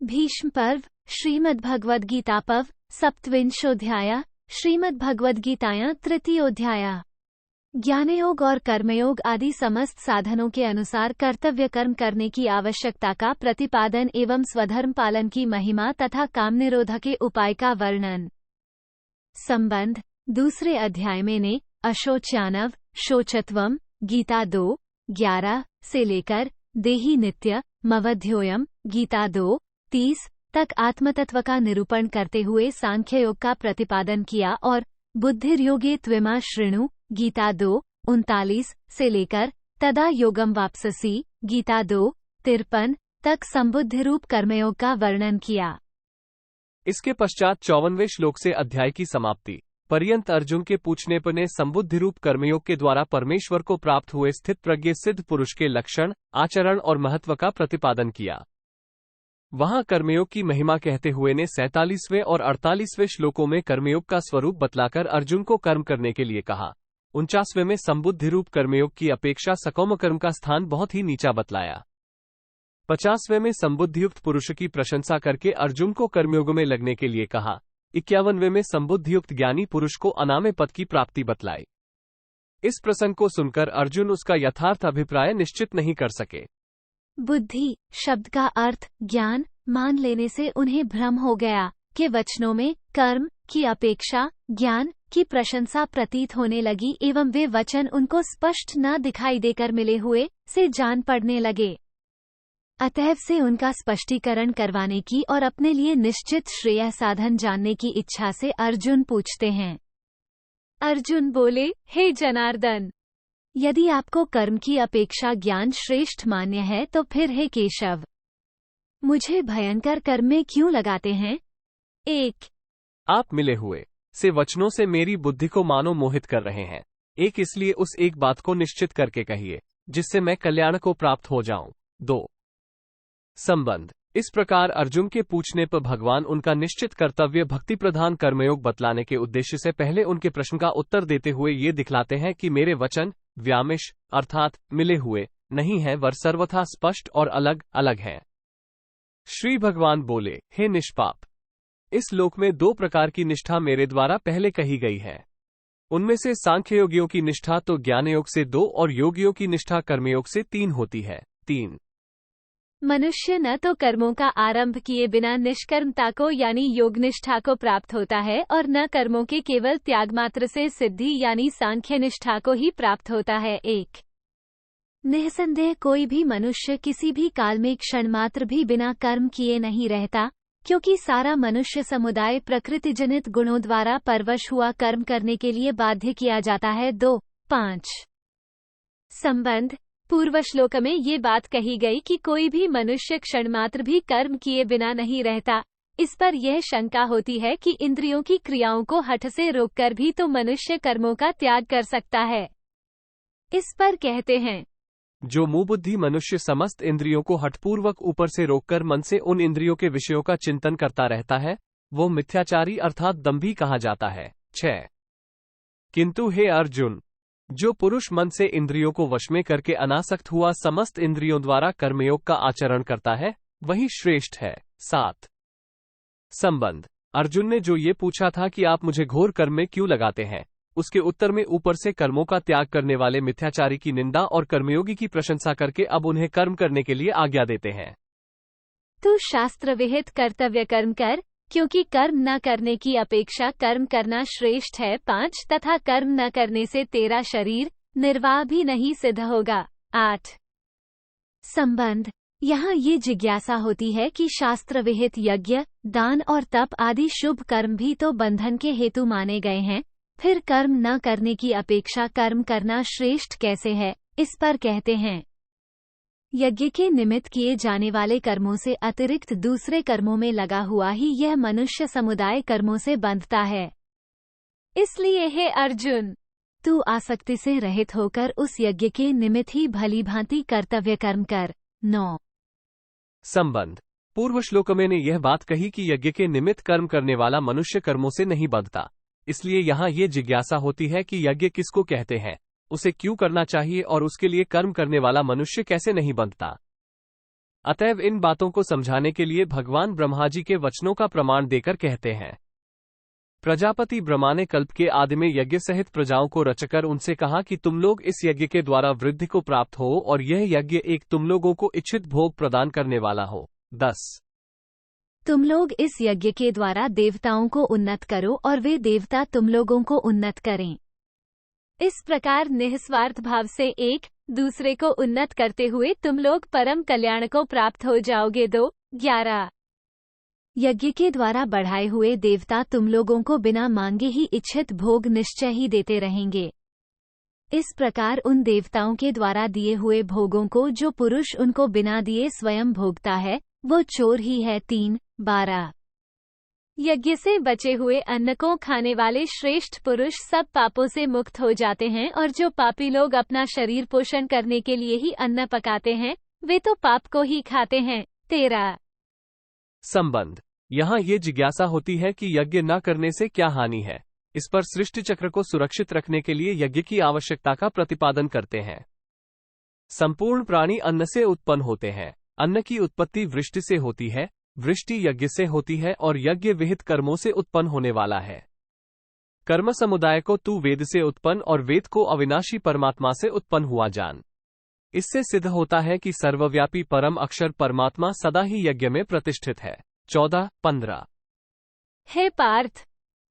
भीष्म पर्व श्रीमद्भगवद्गीता पर्व सप्तविंशोऽध्याय श्रीमद्भगवद्गीतायां तृतीयोऽध्याय। ज्ञानयोग और कर्मयोग आदि समस्त साधनों के अनुसार कर्तव्य कर्म करने की आवश्यकता का प्रतिपादन एवं स्वधर्म पालन की महिमा तथा काम निरोध के उपाय का वर्णन। संबंध दूसरे अध्याय में ने अशोच्यानव शोचत्वम गीता 2:11 से लेकर देही नित्य मवध्योयम गीता 2:30 तक आत्मतत्व का निरूपण करते हुए सांख्य योग का प्रतिपादन किया और बुद्धिर्योगे त्विमा शृणु गीता 2:39 से लेकर तदा योगम वापससी गीता 2:53 तक संबुद्धि रूप कर्मयोग का वर्णन किया। इसके पश्चात 54वें श्लोक से अध्याय की समाप्ति पर्यंत अर्जुन के पूछने पर ने संबुद्धि रूप कर्मयोग के द्वारा परमेश्वर को प्राप्त हुए स्थित प्रज्ञ सिद्ध पुरुष के लक्षण, आचरण और महत्व का प्रतिपादन किया। वहां कर्मयोग की महिमा कहते हुए ने 47वें और 48वें श्लोकों में कर्मयोग का स्वरूप बतलाकर अर्जुन को कर्म करने के लिए कहा। 49वें में संबुद्धि रूप कर्मयोग की अपेक्षा सकौम कर्म का स्थान बहुत ही नीचा बतलाया। 50वें में संबुद्धियुक्त पुरुष की प्रशंसा करके अर्जुन को कर्मयोग में लगने के लिए कहा। 51वें में संबुद्धियुक्त ज्ञानी पुरुष को अनामय पद की प्राप्ति बतलाई। इस प्रसंग को सुनकर अर्जुन उसका यथार्थ अभिप्राय निश्चित नहीं कर सके। बुद्धि शब्द का अर्थ ज्ञान मान लेने से उन्हें भ्रम हो गया कि वचनों में कर्म की अपेक्षा ज्ञान की प्रशंसा प्रतीत होने लगी एवं वे वचन उनको स्पष्ट न दिखाई देकर मिले हुए से जान पड़ने लगे। अतएव से उनका स्पष्टीकरण करवाने की और अपने लिए निश्चित श्रेय साधन जानने की इच्छा से अर्जुन पूछते हैं। अर्जुन बोले, हे जनार्दन, यदि आपको कर्म की अपेक्षा ज्ञान श्रेष्ठ मान्य है तो फिर हे केशव, मुझे भयंकर कर्म में क्यों लगाते हैं? 1. आप मिले हुए से वचनों से मेरी बुद्धि को मानो मोहित कर रहे हैं। एक इसलिए उस एक बात को निश्चित करके कहिए जिससे मैं कल्याण को प्राप्त हो जाऊं। 2. संबंध इस प्रकार अर्जुन के पूछने पर भगवान उनका निश्चित कर्तव्य भक्ति प्रधान कर्मयोग बतलाने के उद्देश्य से पहले उनके प्रश्न का उत्तर देते हुए ये दिखलाते हैं कि मेरे वचन व्यामिश अर्थात मिले हुए नहीं है वर सर्वथा स्पष्ट और अलग अलग हैं। श्री भगवान बोले, हे निष्पाप, इस लोक में 2 प्रकार की निष्ठा मेरे द्वारा पहले कही गई है। उनमें से सांख्य योगियों की निष्ठा तो ज्ञान योग से 2 और योगियों की निष्ठा कर्मयोग से 3 होती है। 3. मनुष्य न तो कर्मों का आरंभ किए बिना निष्कर्मता को यानी योग निष्ठा को प्राप्त होता है और न कर्मों के केवल त्याग मात्र से सिद्धि यानी सांख्य निष्ठा को ही प्राप्त होता है। 1. निःसंदेह कोई भी मनुष्य किसी भी काल में क्षण मात्र भी बिना कर्म किए नहीं रहता, क्योंकि सारा मनुष्य समुदाय प्रकृति जनित गुणों द्वारा परवश हुआ कर्म करने के लिए बाध्य किया जाता है। 2. 5. संबंध पूर्व श्लोक में ये बात कही गई कि कोई भी मनुष्य क्षण मात्र भी कर्म किए बिना नहीं रहता। इस पर यह शंका होती है कि इंद्रियों की क्रियाओं को हठ से रोककर भी तो मनुष्य कर्मों का त्याग कर सकता है। इस पर कहते हैं, जो मुबुद्धि मनुष्य समस्त इंद्रियों को हठपूर्वक ऊपर से रोककर मन से उन इंद्रियों के विषयों का चिंतन करता रहता है, वो मिथ्याचारी अर्थात दंभी कहा जाता है। 6. किंतु हे अर्जुन, जो पुरुष मन से इंद्रियों को वश में करके अनासक्त हुआ समस्त इंद्रियों द्वारा कर्मयोग का आचरण करता है, वही श्रेष्ठ है। 7. संबंध अर्जुन ने जो ये पूछा था कि आप मुझे घोर कर्म में क्यों लगाते हैं, उसके उत्तर में ऊपर से कर्मों का त्याग करने वाले मिथ्याचारी की निंदा और कर्मयोगी की प्रशंसा करके अब उन्हें कर्म करने के लिए आज्ञा देते हैं। तू शास्त्र विहित कर्तव्य कर्म कर, क्योंकि कर्म न करने की अपेक्षा कर्म करना श्रेष्ठ है। 5. तथा कर्म न करने से तेरा शरीर निर्वाह भी नहीं सिद्ध होगा। 8. संबंध यहाँ ये जिज्ञासा होती है कि शास्त्र विहित यज्ञ दान और तप आदि शुभ कर्म भी तो बंधन के हेतु माने गए हैं, फिर कर्म न करने की अपेक्षा कर्म करना श्रेष्ठ कैसे है? इस पर कहते हैं, यज्ञ के निमित्त किए जाने वाले कर्मों से अतिरिक्त दूसरे कर्मों में लगा हुआ ही यह मनुष्य समुदाय कर्मों से बंधता है। इसलिए हे अर्जुन, तू आसक्ति से रहित होकर उस यज्ञ के निमित्त ही भली भांति कर्तव्य कर्म कर। 9. संबंध पूर्व श्लोक में ने यह बात कही कि यज्ञ के निमित्त कर्म करने वाला मनुष्य कर्मों से नहीं बंधता, इसलिए यहाँ ये जिज्ञासा होती है कि यज्ञ किसको कहते हैं, उसे क्यों करना चाहिए और उसके लिए कर्म करने वाला मनुष्य कैसे नहीं बंधता। अतएव इन बातों को समझाने के लिए भगवान ब्रह्मा जी के वचनों का प्रमाण देकर कहते हैं। प्रजापति ब्रह्मा ने कल्प के आदि में यज्ञ सहित प्रजाओं को रचकर उनसे कहा कि तुम लोग इस यज्ञ के द्वारा वृद्धि को प्राप्त हो और यह यज्ञ एक तुम लोगों को इच्छित भोग प्रदान करने वाला हो। 10 तुम लोग इस यज्ञ के द्वारा देवताओं को उन्नत करो और वे देवता तुम लोगों को उन्नत करें। इस प्रकार निस्वार्थ भाव से एक दूसरे को उन्नत करते हुए तुम लोग परम कल्याण को प्राप्त हो जाओगे। 11 यज्ञ के द्वारा बढ़ाए हुए देवता तुम लोगों को बिना मांगे ही इच्छित भोग निश्चय ही देते रहेंगे। इस प्रकार उन देवताओं के द्वारा दिए हुए भोगों को जो पुरुष उनको बिना दिए स्वयं भोगता है वो चोर ही है। 3-12 यज्ञ से बचे हुए अन्न को खाने वाले श्रेष्ठ पुरुष सब पापों से मुक्त हो जाते हैं और जो पापी लोग अपना शरीर पोषण करने के लिए ही अन्न पकाते हैं वे तो पाप को ही खाते हैं। 13 संबंध। यहाँ ये जिज्ञासा होती है कि यज्ञ न करने से क्या हानि है। इस पर सृष्टि चक्र को सुरक्षित रखने के लिए यज्ञ की आवश्यकता का प्रतिपादन करते हैं। संपूर्ण प्राणी अन्न से उत्पन्न होते हैं। अन्न की उत्पत्ति वृष्टि से होती है, वृष्टि यज्ञ से होती है और यज्ञ विहित कर्मों से उत्पन्न होने वाला है। कर्म समुदाय को तू वेद से उत्पन्न और वेद को अविनाशी परमात्मा से उत्पन्न हुआ जान। इससे सिद्ध होता है कि सर्वव्यापी परम अक्षर परमात्मा सदा ही यज्ञ में प्रतिष्ठित है। 14-15 हे पार्थ,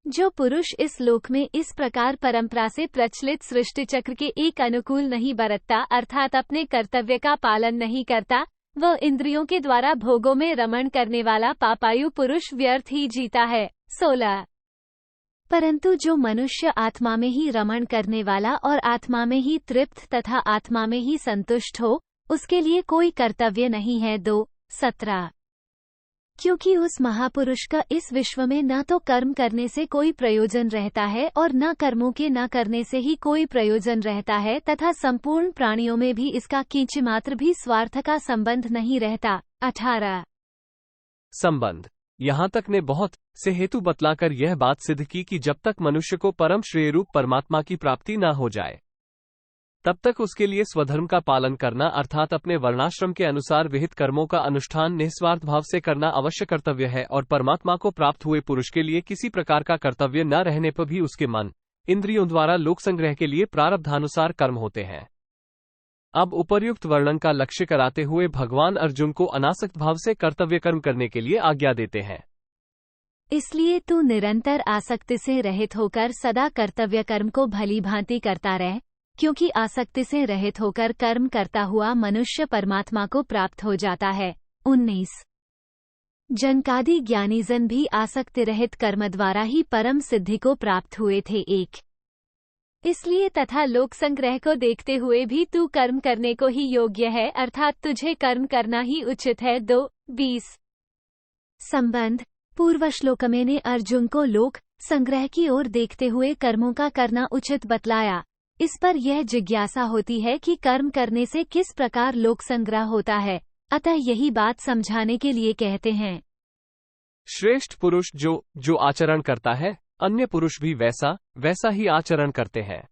जो पुरुष इस लोक में इस प्रकार परंपरा से प्रचलित सृष्टि चक्र के एक अनुकूल नहीं बरतता अर्थात अपने कर्तव्य का पालन नहीं करता, वह इंद्रियों के द्वारा भोगों में रमण करने वाला पापायु पुरुष व्यर्थ ही जीता है। 16 परंतु जो मनुष्य आत्मा में ही रमण करने वाला और आत्मा में ही तृप्त तथा आत्मा में ही संतुष्ट हो उसके लिए कोई कर्तव्य नहीं है। 2-17 क्योंकि उस महापुरुष का इस विश्व में न तो कर्म करने से कोई प्रयोजन रहता है और न कर्मों के न करने से ही कोई प्रयोजन रहता है तथा संपूर्ण प्राणियों में भी इसका किंचिमात्र भी स्वार्थ का संबंध नहीं रहता। 18 संबंध। यहाँ तक ने बहुत से हेतु बतलाकर यह बात सिद्ध की कि जब तक मनुष्य को परम श्रेयरूप परमात्मा की प्राप्ति न हो जाए तब तक उसके लिए स्वधर्म का पालन करना अर्थात अपने वर्णाश्रम के अनुसार विहित कर्मों का अनुष्ठान निस्वार्थ भाव से करना अवश्य कर्तव्य है और परमात्मा को प्राप्त हुए पुरुष के लिए किसी प्रकार का कर्तव्य न रहने पर भी उसके मन इंद्रियों द्वारा लोक संग्रह के लिए प्रारब्धानुसार कर्म होते हैं। अब उपर्युक्त वर्णन का लक्ष्य कराते हुए भगवान अर्जुन को अनासक्त भाव से कर्तव्य कर्म करने के लिए आज्ञा देते हैं। इसलिए तू निरंतर आसक्ति से रहित होकर सदा कर्तव्य कर्म को भली भांति करता रह, क्योंकि आसक्ति से रहित होकर कर्म करता हुआ मनुष्य परमात्मा को प्राप्त हो जाता है। 19 जनकादि ज्ञानीजन भी आसक्ति रहित कर्म द्वारा ही परम सिद्धि को प्राप्त हुए थे। 1 इसलिए तथा लोक संग्रह को देखते हुए भी तू कर्म करने को ही योग्य है अर्थात तुझे कर्म करना ही उचित है। 2-20 संबंध। पूर्व श्लोक में ने अर्जुन को लोक संग्रह की ओर देखते हुए कर्मों का करना उचित बतलाया। इस पर यह जिज्ञासा होती है कि कर्म करने से किस प्रकार लोक संग्रह होता है, अतः यही बात समझाने के लिए कहते हैं। श्रेष्ठ पुरुष जो आचरण करता है अन्य पुरुष भी वैसा ही आचरण करते हैं।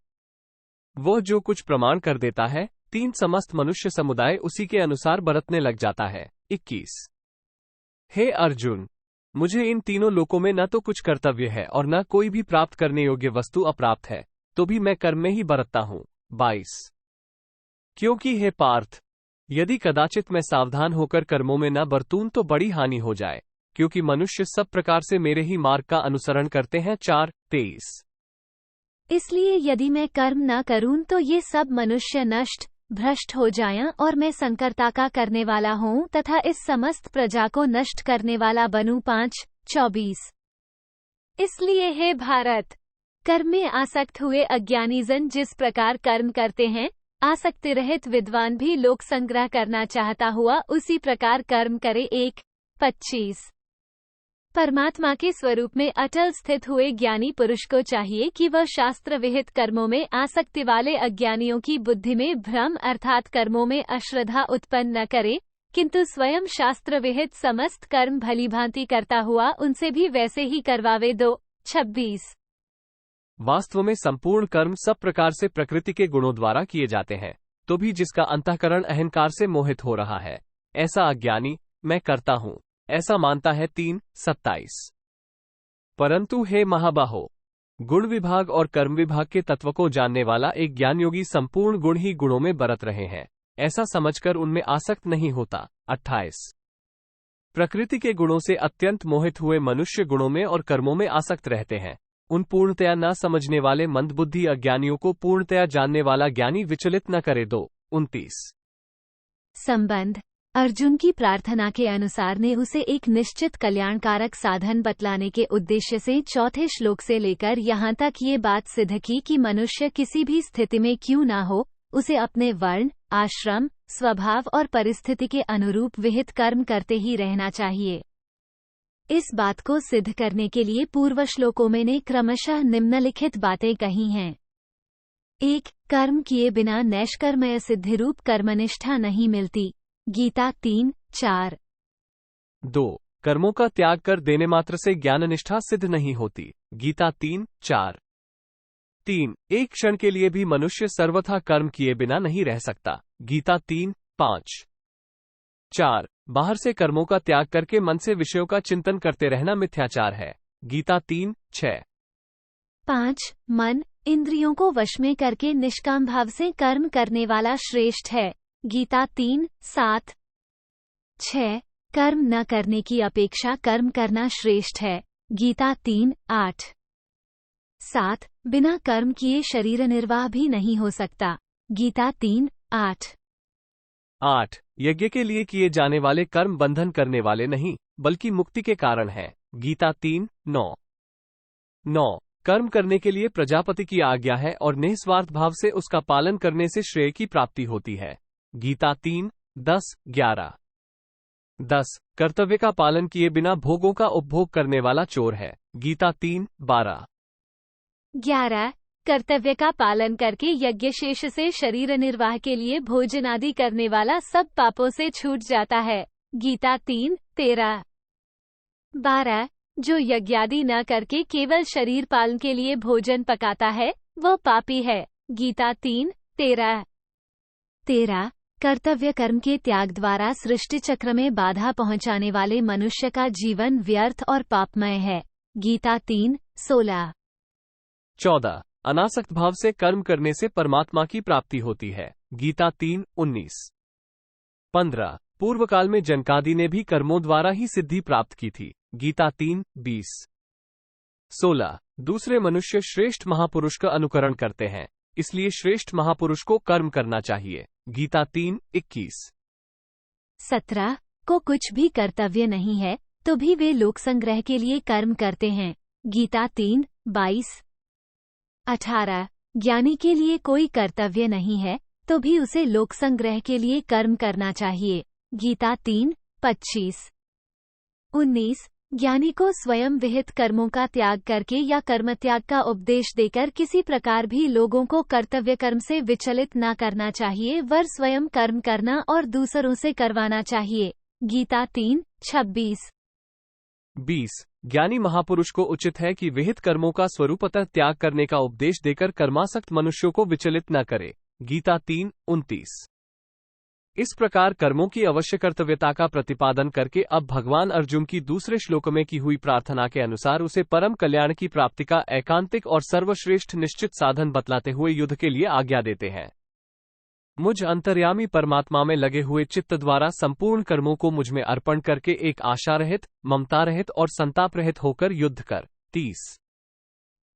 वह जो कुछ प्रमाण कर देता है 3 समस्त मनुष्य समुदाय उसी के अनुसार बरतने लग जाता है। 21 हे अर्जुन, मुझे इन तीनों लोकों में न तो कुछ कर्तव्य है और न कोई भी प्राप्त करने योग्य वस्तु अप्राप्त है, तो भी मैं कर्म में ही बरतता हूँ। 22 क्योंकि हे पार्थ, यदि कदाचित मैं सावधान होकर कर्मों में न बरतूं तो बड़ी हानि हो जाए, क्योंकि मनुष्य सब प्रकार से मेरे ही मार्ग का अनुसरण करते हैं। 4-23 इसलिए यदि मैं कर्म न करूं तो ये सब मनुष्य नष्ट भ्रष्ट हो जाएं और मैं संकर्ता का करने वाला हूं तथा इस समस्त प्रजा को नष्ट करने वाला बनूं। 5-24 इसलिए हे भारत, कर्म में आसक्त हुए अज्ञानीजन जिस प्रकार कर्म करते हैं, आसक्ति रहित विद्वान भी लोक संग्रह करना चाहता हुआ उसी प्रकार कर्म करे। 1-25 परमात्मा के स्वरूप में अटल स्थित हुए ज्ञानी पुरुष को चाहिए कि वह शास्त्र विहित कर्मों में आसक्ति वाले अज्ञानियों की बुद्धि में भ्रम अर्थात कर्मों में अश्रद्धा उत्पन्न न करे, किंतु स्वयं शास्त्र विहित समस्त कर्म भली भांति करता हुआ उनसे भी वैसे ही करवावे। 2-26 वास्तव में संपूर्ण कर्म सब प्रकार से प्रकृति के गुणों द्वारा किए जाते हैं, तो भी जिसका अंतःकरण अहंकार से मोहित हो रहा है ऐसा अज्ञानी, मैं करता हूं, ऐसा मानता है। 3:27। परंतु हे महाबाहो, गुण विभाग और कर्म विभाग के तत्व को जानने वाला एक ज्ञान योगी संपूर्ण गुण ही गुणों में बरत रहे हैं, ऐसा समझकर उनमें आसक्त नहीं होता। 28। प्रकृति के गुणों से अत्यंत मोहित हुए मनुष्य गुणों में और कर्मों में आसक्त रहते हैं। उन पूर्णतया न समझने वाले मंदबुद्धि अज्ञानियों को पूर्णतया जानने वाला ज्ञानी विचलित न करे। 2:29। संबंध। अर्जुन की प्रार्थना के अनुसार ने उसे एक निश्चित कल्याणकारक साधन बतलाने के उद्देश्य से चौथे श्लोक से लेकर यहाँ तक ये बात सिद्ध की कि मनुष्य किसी भी स्थिति में क्यों ना हो, उसे अपने वर्ण, आश्रम, स्वभाव और परिस्थिति के अनुरूप विहित कर्म करते ही रहना चाहिए। इस बात को सिद्ध करने के लिए पूर्व श्लोकों में ने क्रमशः निम्नलिखित बातें कही हैं। 1. कर्म किए बिना नैष्कर्मय सिद्धिरूप कर्मनिष्ठा नहीं मिलती। गीता 3:4। 2. कर्मों का त्याग कर देने मात्र से ज्ञान निष्ठा सिद्ध नहीं होती। गीता 3:4। 3. एक क्षण के लिए भी मनुष्य सर्वथा कर्म किए बिना नहीं रह सकता। गीता 3:5। 4. बाहर से कर्मों का त्याग करके मन से विषयों का चिंतन करते रहना मिथ्याचार है। गीता 3:6। 5. मन, इंद्रियों को वश में करके निष्काम भाव से कर्म करने वाला श्रेष्ठ है। गीता 3:7। 6. कर्म न करने की अपेक्षा कर्म करना श्रेष्ठ है। गीता 3:8। 7. बिना कर्म किए शरीर निर्वाह भी नहीं हो सकता। गीता 3:8। 8. यज्ञ के लिए किए जाने वाले कर्म बंधन करने वाले नहीं, बल्कि मुक्ति के कारण है। गीता 3:9। 9. कर्म करने के लिए प्रजापति की आज्ञा है और निस्वार्थ भाव से उसका पालन करने से श्रेय की प्राप्ति होती है। गीता 3:10-11। 10. कर्तव्य का पालन किए बिना भोगों का उपभोग करने वाला चोर है। गीता 3:12। 11. कर्तव्य का पालन करके यज्ञ शेष से शरीर निर्वाह के लिए भोजन आदि करने वाला सब पापों से छूट जाता है। गीता 3:13। 12. जो यज्ञादि न करके केवल शरीर पालन के लिए भोजन पकाता है, वह पापी है। गीता 3:13। 13. कर्तव्य कर्म के त्याग द्वारा सृष्टि चक्र में बाधा पहुंचाने वाले मनुष्य का जीवन व्यर्थ और पापमय है। गीता 3:16। 14. अनासक्त भाव से कर्म करने से परमात्मा की प्राप्ति होती है। गीता 3:19। 15. पूर्व काल में जनकादि ने भी कर्मों द्वारा ही सिद्धि प्राप्त की थी। गीता 3:20। 16. दूसरे मनुष्य श्रेष्ठ महापुरुष का अनुकरण करते हैं, इसलिए श्रेष्ठ महापुरुष को कर्म करना चाहिए। गीता 3:21। 17. को कुछ भी कर्तव्य नहीं है, तो भी वे लोक संग्रह के लिए कर्म करते हैं। गीता 3:22। 18. ज्ञानी के लिए कोई कर्तव्य नहीं है, तो भी उसे लोक संग्रह के लिए कर्म करना चाहिए। गीता 3:25। 19. ज्ञानी को स्वयं विहित कर्मों का त्याग करके या कर्म त्याग का उपदेश देकर किसी प्रकार भी लोगों को कर्तव्य कर्म से विचलित न करना चाहिए, वर स्वयं कर्म करना और दूसरों से करवाना चाहिए। गीता 3:26। 20. ज्ञानी महापुरुष को उचित है कि विहित कर्मों का स्वरूपतः त्याग करने का उपदेश देकर कर्मासक्त मनुष्यों को विचलित न करे। गीता 3:29। इस प्रकार कर्मों की अवश्य कर्तव्यता का प्रतिपादन करके अब भगवान अर्जुन की दूसरे श्लोक में की हुई प्रार्थना के अनुसार उसे परम कल्याण की प्राप्ति का एकांतिक और सर्वश्रेष्ठ निश्चित साधन बतलाते हुए युद्ध के लिए आज्ञा देते हैं। मुझ अंतर्यामी परमात्मा में लगे हुए चित्त द्वारा संपूर्ण कर्मों को मुझ में अर्पण करके एक आशा रहित, ममता रहित और संताप रहित होकर युद्ध कर। 30.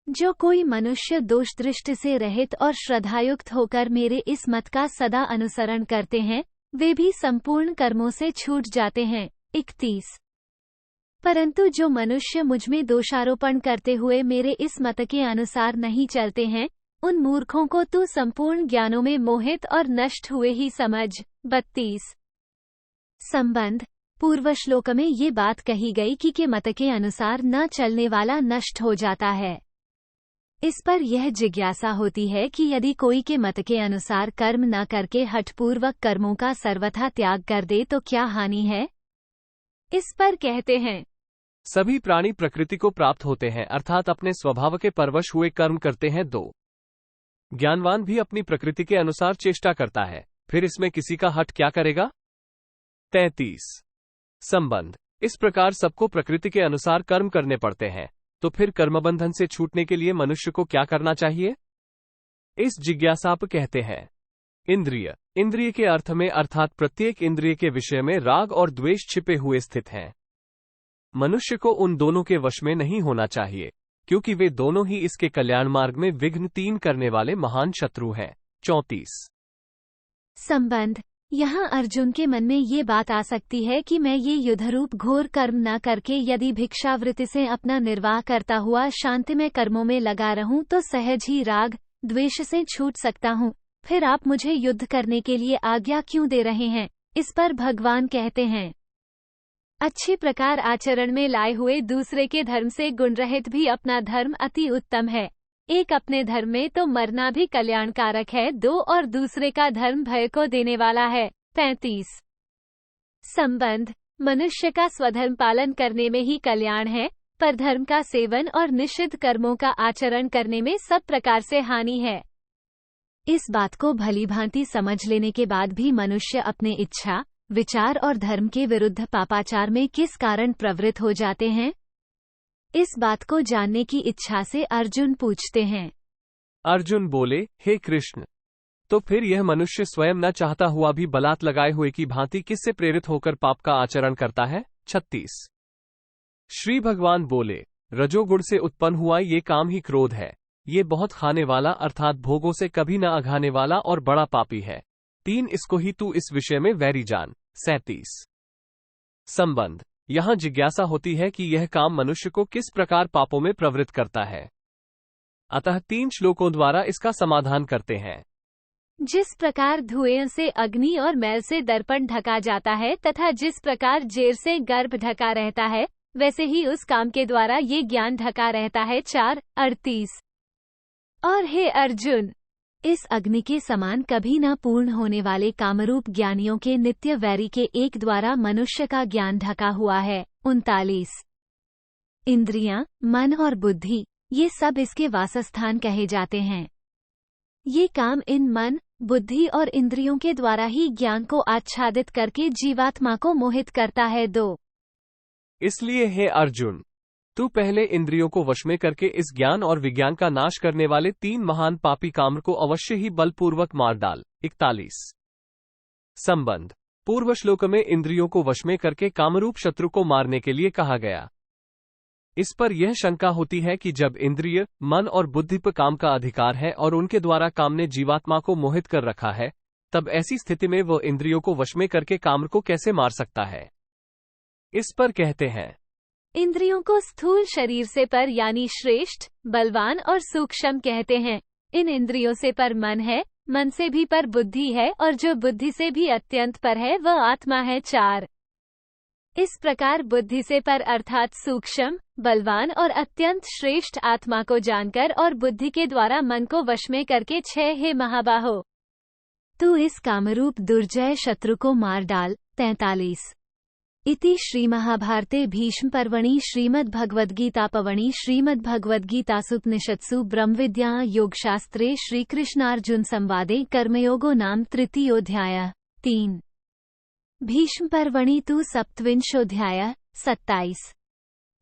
जो कोई मनुष्य दोष दृष्टि से रहित और श्रद्धायुक्त होकर मेरे इस मत का सदा अनुसरण करते हैं, वे भी संपूर्ण कर्मों से छूट जाते हैं। 31. परंतु जो मनुष्य मुझ में दोषारोपण करते हुए मेरे इस मत के अनुसार नहीं चलते हैं, उन मूर्खों को तू संपूर्ण ज्ञानों में मोहित और नष्ट हुए ही समझ। 32. संबंध। पूर्व श्लोक में ये बात कही गई कि के मत के अनुसार न चलने वाला नष्ट हो जाता है। इस पर यह जिज्ञासा होती है कि यदि कोई के मत के अनुसार कर्म न करके हठपूर्वक कर्मों का सर्वथा त्याग कर दे तो क्या हानि है? इस पर कहते हैं, सभी प्राणी प्रकृति को प्राप्त होते हैं, अर्थात अपने स्वभाव के परवश हुए कर्म करते हैं। 2. ज्ञानवान भी अपनी प्रकृति के अनुसार चेष्टा करता है, फिर इसमें किसी का हठ क्या करेगा? 33 संबंध। इस प्रकार सबको प्रकृति के अनुसार कर्म करने पड़ते हैं, तो फिर कर्मबंधन से छूटने के लिए मनुष्य को क्या करना चाहिए? इस जिज्ञासा पर कहते हैं, इंद्रिय। इंद्रिय के अर्थ में अर्थात प्रत्येक इंद्रिय के विषय में राग और द्वेष छिपे हुए स्थित हैं। मनुष्य को उन दोनों के वश में नहीं होना चाहिए, क्योंकि वे दोनों ही इसके कल्याण मार्ग में विघ्न तीन करने वाले महान शत्रु हैं। 34 संबंध। यहाँ अर्जुन के मन में ये बात आ सकती है कि मैं ये युद्धरूप घोर कर्म न करके यदि भिक्षावृत्ति से अपना निर्वाह करता हुआ शांतिमय कर्मों में लगा रहूं तो सहज ही राग द्वेष से छूट सकता हूँ। फिर आप मुझे युद्ध करने के लिए आज्ञा क्यों दे रहे हैं? इस पर भगवान कहते हैं, अच्छी प्रकार आचरण में लाए हुए दूसरे के धर्म से गुणरहित भी अपना धर्म अति उत्तम है। एक अपने धर्म में तो मरना भी कल्याणकारक है, दो और दूसरे का धर्म भय को देने वाला है। 35 संबंध। मनुष्य का स्वधर्म पालन करने में ही कल्याण है, पर धर्म का सेवन और निषिद्ध कर्मों का आचरण करने में सब प्रकार से हानि है। इस बात को भली भांति समझ लेने के बाद भी मनुष्य अपने इच्छा, विचार और धर्म के विरुद्ध पापाचार में किस कारण प्रवृत्त हो जाते हैं? इस बात को जानने की इच्छा से अर्जुन पूछते हैं। अर्जुन बोले, हे कृष्ण, तो फिर यह मनुष्य स्वयं न चाहता हुआ भी बलात् लगाए हुए की भांति किससे प्रेरित होकर पाप का आचरण करता है? 36 श्री भगवान बोले, रजोगुण से उत्पन्न हुआ ये काम ही क्रोध है। ये बहुत खाने वाला अर्थात भोगों से कभी न अघाने वाला और बड़ा पापी है। 3 इसको ही तू इस विषय में वैरी जान। 37 संबंध। यहाँ जिज्ञासा होती है कि यह काम मनुष्य को किस प्रकार पापों में प्रवृत्त करता है, अतः 3 श्लोकों द्वारा इसका समाधान करते हैं। जिस प्रकार धुएं से अग्नि और मैल से दर्पण ढका जाता है तथा जिस प्रकार जेर से गर्भ ढका रहता है, वैसे ही उस काम के द्वारा ये ज्ञान ढका रहता है। 4:38 और हे अर्जुन, इस अग्नि के समान कभी न पूर्ण होने वाले कामरूप ज्ञानियों के नित्य वैरी के एक द्वारा मनुष्य का ज्ञान ढका हुआ है। 39 इंद्रियां, मन और बुद्धि, ये सब इसके वासस्थान कहे जाते हैं। ये काम इन मन, बुद्धि और इंद्रियों के द्वारा ही ज्ञान को आच्छादित करके जीवात्मा को मोहित करता है। 2 इसलिए हे अर्जुन, तू पहले इंद्रियों को वश में करके इस ज्ञान और विज्ञान का नाश करने वाले 3 महान पापी काम को अवश्य ही बलपूर्वक मार डाल। 41 संबंध। पूर्व श्लोक में इंद्रियों को वश में करके कामरूप शत्रु को मारने के लिए कहा गया। इस पर यह शंका होती है कि जब इंद्रिय, मन और बुद्धि पर काम का अधिकार है और उनके द्वारा काम ने जीवात्मा को मोहित कर रखा है, तब ऐसी स्थिति में वह इंद्रियों को वश में करके काम को कैसे मार सकता है? इस पर कहते हैं, इंद्रियों को स्थूल शरीर से पर यानी श्रेष्ठ, बलवान और सूक्ष्म कहते हैं। इन इंद्रियों से पर मन है, मन से भी पर बुद्धि है और जो बुद्धि से भी अत्यंत पर है वह आत्मा है। 4 इस प्रकार बुद्धि से पर अर्थात सूक्ष्म, बलवान और अत्यंत श्रेष्ठ आत्मा को जानकर और बुद्धि के द्वारा मन को वश में करके 6 हे महाबाहो, तू इस कामरूप दुर्जय शत्रु को मार डाल। 43 इति श्रीमहाभारते भीष्मपर्वणि श्रीमद्भगवद्गीतापवणि श्रीमद्भगवद्गीतासूपनिषत्सु ब्रह्मविद्या योगशास्त्रे श्रीकृष्णार्जुनसंवादे कर्मयोगो नाम तृतीयोऽध्यायः। 3 भीष्मपर्वणि तु सप्तविंशोऽध्यायः। 27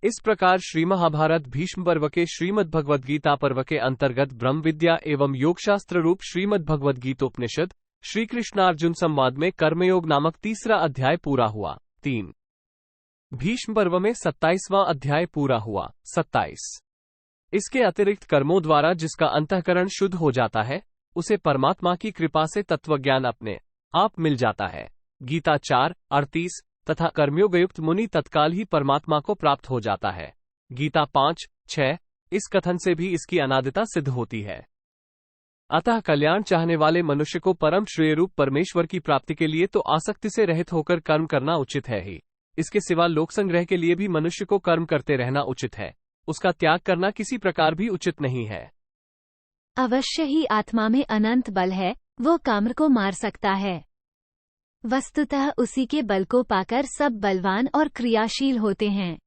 इस प्रकार श्रीमहाभारत भीष्म पर्व के श्रीमद्भगवद्गीता पर्व के अंतर्गत ब्रह्म विद्या एवं योगशास्त्र रूप श्रीमद्भगवद्गीतोपनिषद श्रीकृष्णार्जुन संवाद में कर्मयोग नामक तीसरा अध्याय पूरा हुआ। 3 भीष्म पर्व में 27वां अध्याय पूरा हुआ। 27 इसके अतिरिक्त कर्मों द्वारा जिसका अंतःकरण शुद्ध हो जाता है, उसे परमात्मा की कृपा से तत्वज्ञान अपने आप मिल जाता है। गीता 4:38 तथा कर्मयोगयुक्त मुनि तत्काल ही परमात्मा को प्राप्त हो जाता है। गीता 5:6 इस कथन से भी इसकी अनादिता सिद्ध होती है। अतः कल्याण चाहने वाले मनुष्य को परम श्रेय रूप परमेश्वर की प्राप्ति के लिए तो आसक्ति से रहित होकर कर्म करना उचित है ही, इसके सिवा लोक संग्रह के लिए भी मनुष्य को कर्म करते रहना उचित है। उसका त्याग करना किसी प्रकार भी उचित नहीं है। अवश्य ही आत्मा में अनंत बल है, वो काम्र को मार सकता है। वस्तुतः उसी के बल को पाकर सब बलवान और क्रियाशील होते हैं,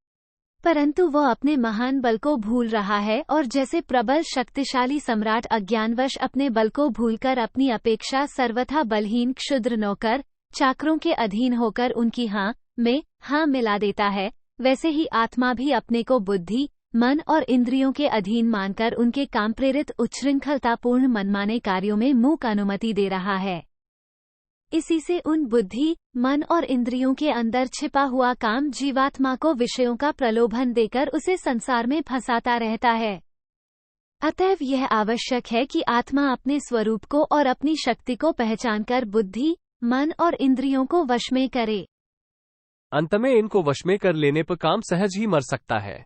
परंतु वो अपने महान बल को भूल रहा है और जैसे प्रबल शक्तिशाली सम्राट अज्ञानवश अपने बल को भूलकर अपनी अपेक्षा सर्वथा बलहीन क्षुद्र नौकर चाकरों के अधीन होकर उनकी हाँ में हाँ मिला देता है, वैसे ही आत्मा भी अपने को बुद्धि, मन और इंद्रियों के अधीन मानकर उनके काम प्रेरित उच्छृंखलतापूर्ण मनमाने कार्यों में मूक अनुमति दे रहा है। इसी से उन बुद्धि, मन और इंद्रियों के अंदर छिपा हुआ काम जीवात्मा को विषयों का प्रलोभन देकर उसे संसार में फंसाता रहता है। अतएव यह आवश्यक है कि आत्मा अपने स्वरूप को और अपनी शक्ति को पहचानकर बुद्धि, मन और इंद्रियों को वश में करे। अंत में इनको वश में कर लेने पर काम सहज ही मर सकता है।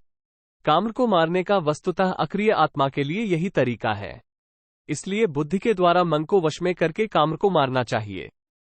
काम को मारने का वस्तुतः अक्रिय आत्मा के लिए यही तरीका है। इसलिए बुद्धि के द्वारा मन को वश में करके काम को मारना चाहिए।